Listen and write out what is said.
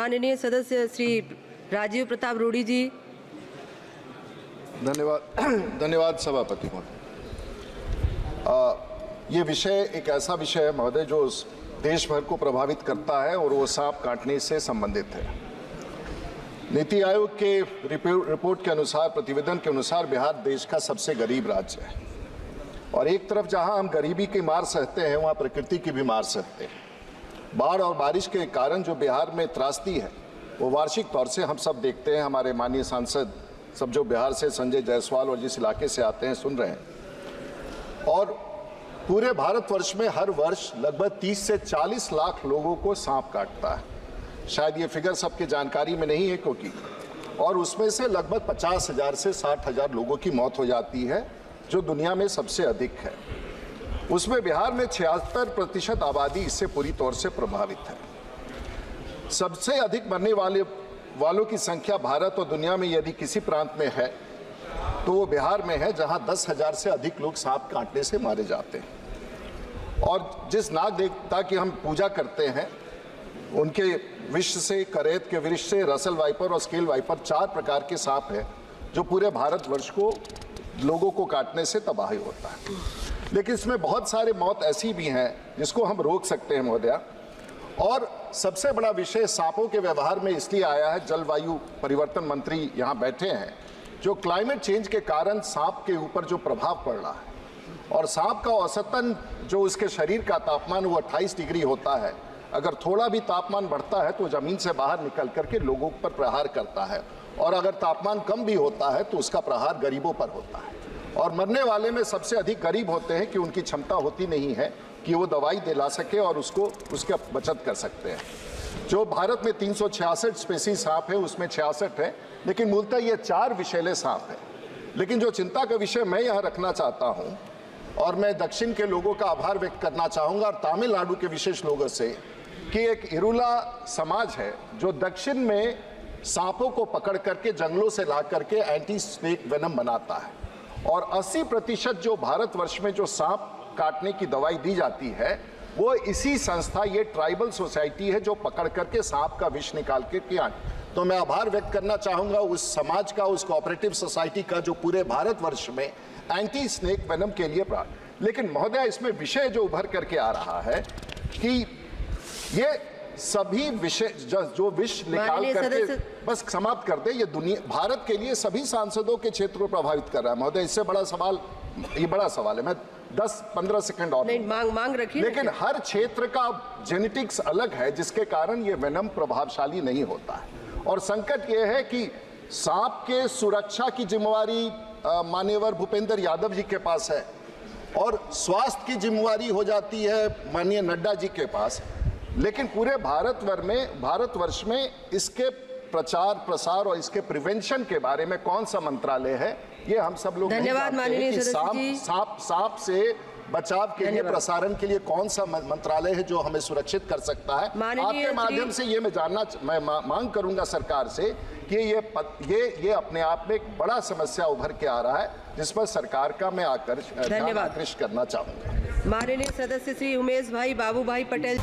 माननीय सदस्य श्री राजीव प्रताप रूडी जी। धन्यवाद सभापति महोदय। ये विषय एक ऐसा विषय है महोदय जो देश भर को प्रभावित करता है और वो सांप काटने से संबंधित है। नीति आयोग के रिपोर्ट के अनुसार, प्रतिवेदन के अनुसार बिहार देश का सबसे गरीब राज्य है और एक तरफ जहां हम गरीबी की मार सहते हैं वहां प्रकृति की भी मार सहते हैं। बाढ़ और बारिश के कारण जो बिहार में त्रासदी है वो वार्षिक तौर से हम सब देखते हैं। हमारे माननीय सांसद सब जो बिहार से, संजय जायसवाल और जिस इलाके से आते हैं, सुन रहे हैं। और पूरे भारतवर्ष में हर वर्ष लगभग 30 से 40 लाख लोगों को सांप काटता है। शायद ये फिगर सबकी जानकारी में नहीं है क्योंकि, और उसमें से लगभग 50,000 से 60,000 लोगों की मौत हो जाती है, जो दुनिया में सबसे अधिक है। उसमें बिहार में 76% आबादी इससे पूरी तौर से प्रभावित है। सबसे अधिक मरने वालों की संख्या भारत और दुनिया में यदि किसी प्रांत में है तो वो बिहार में है, जहां 10,000 से अधिक लोग सांप काटने से मारे जाते हैं। और जिस नाग देवता की हम पूजा करते हैं उनके विष से, करेत के विष से, रसल वाइपर और स्केल वाइपर 4 प्रकार के सांप हैं जो पूरे भारतवर्ष को, लोगों को काटने से तबाही होता है। लेकिन इसमें बहुत सारे मौत ऐसी भी हैं जिसको हम रोक सकते हैं महोदया। और सबसे बड़ा विषय सांपों के व्यवहार में इसलिए आया है, जलवायु परिवर्तन मंत्री यहाँ बैठे हैं, जो क्लाइमेट चेंज के कारण सांप के ऊपर जो प्रभाव पड़ रहा है, और सांप का औसतन जो उसके शरीर का तापमान वो 28 डिग्री होता है। अगर थोड़ा भी तापमान बढ़ता है तो ज़मीन से बाहर निकल करके लोगों पर प्रहार करता है, और अगर तापमान कम भी होता है तो उसका प्रहार गरीबों पर होता है। और मरने वाले में सबसे अधिक गरीब होते हैं कि उनकी क्षमता होती नहीं है कि वो दवाई दिला सके और उसका बचत कर सकते हैं। जो भारत में 366 स्पेसीज सांप है उसमें 66 है, लेकिन मूलतः ये 4 विषैले सांप हैं। लेकिन जो चिंता का विषय मैं यहाँ रखना चाहता हूँ, और मैं दक्षिण के लोगों का आभार व्यक्त करना चाहूँगा और तमिलनाडु के विशेष लोगों से, कि एक इरुला समाज है जो दक्षिण में सांपों को पकड़ करके जंगलों से ला करके एंटी स्नेक वेनम बनाता है। और 80% जो भारतवर्ष में जो सांप काटने की दवाई दी जाती है वो इसी संस्था, ये ट्राइबल सोसाइटी है जो पकड़ करके सांप का विष निकाल के किया। तो मैं आभार व्यक्त करना चाहूँगा उस समाज का, उस कोऑपरेटिव सोसाइटी का जो पूरे भारतवर्ष में एंटी स्नेक वेनम के लिए लेकिन महोदय इसमें विषय जो उभर करके आ रहा है कि ये सभी विषय जो विष निकाल करके बस समाप्त कर दे, ये दुनिया, भारत के लिए सभी सांसदों के क्षेत्र को प्रभावित कर रहा है महोदय। इससे बड़ा सवाल, ये बड़ा सवाल है। मैं 10-15 सेकंड और मांग रखिए। लेकिन हर क्षेत्र का जेनेटिक्स अलग है जिसके कारण ये वेनम प्रभावशाली नहीं होता है। और संकट ये है कि सांप के सुरक्षा की जिम्मेवारी माननीय भूपेंद्र यादव जी के पास है और स्वास्थ्य की जिम्मेवारी हो जाती है माननीय नड्डा जी के पास। लेकिन पूरे भारतवर्ष में इसके प्रचार प्रसार और इसके प्रिवेंशन के बारे में कौन सा मंत्रालय है, ये हम सब लोग नहीं जानते हैं कि सांप से बचाव के लिए, प्रसारण के लिए कौन सा मंत्रालय है जो हमें सुरक्षित कर सकता है। आपके माध्यम से ये मैं मांग करूंगा सरकार से कि ये अपने आप में एक बड़ा समस्या उभर के आ रहा है जिस पर सरकार का मैं आकर्षित करना चाहूंगा। माननीय सदस्य श्री उमेश भाई बाबू भाई पटेल।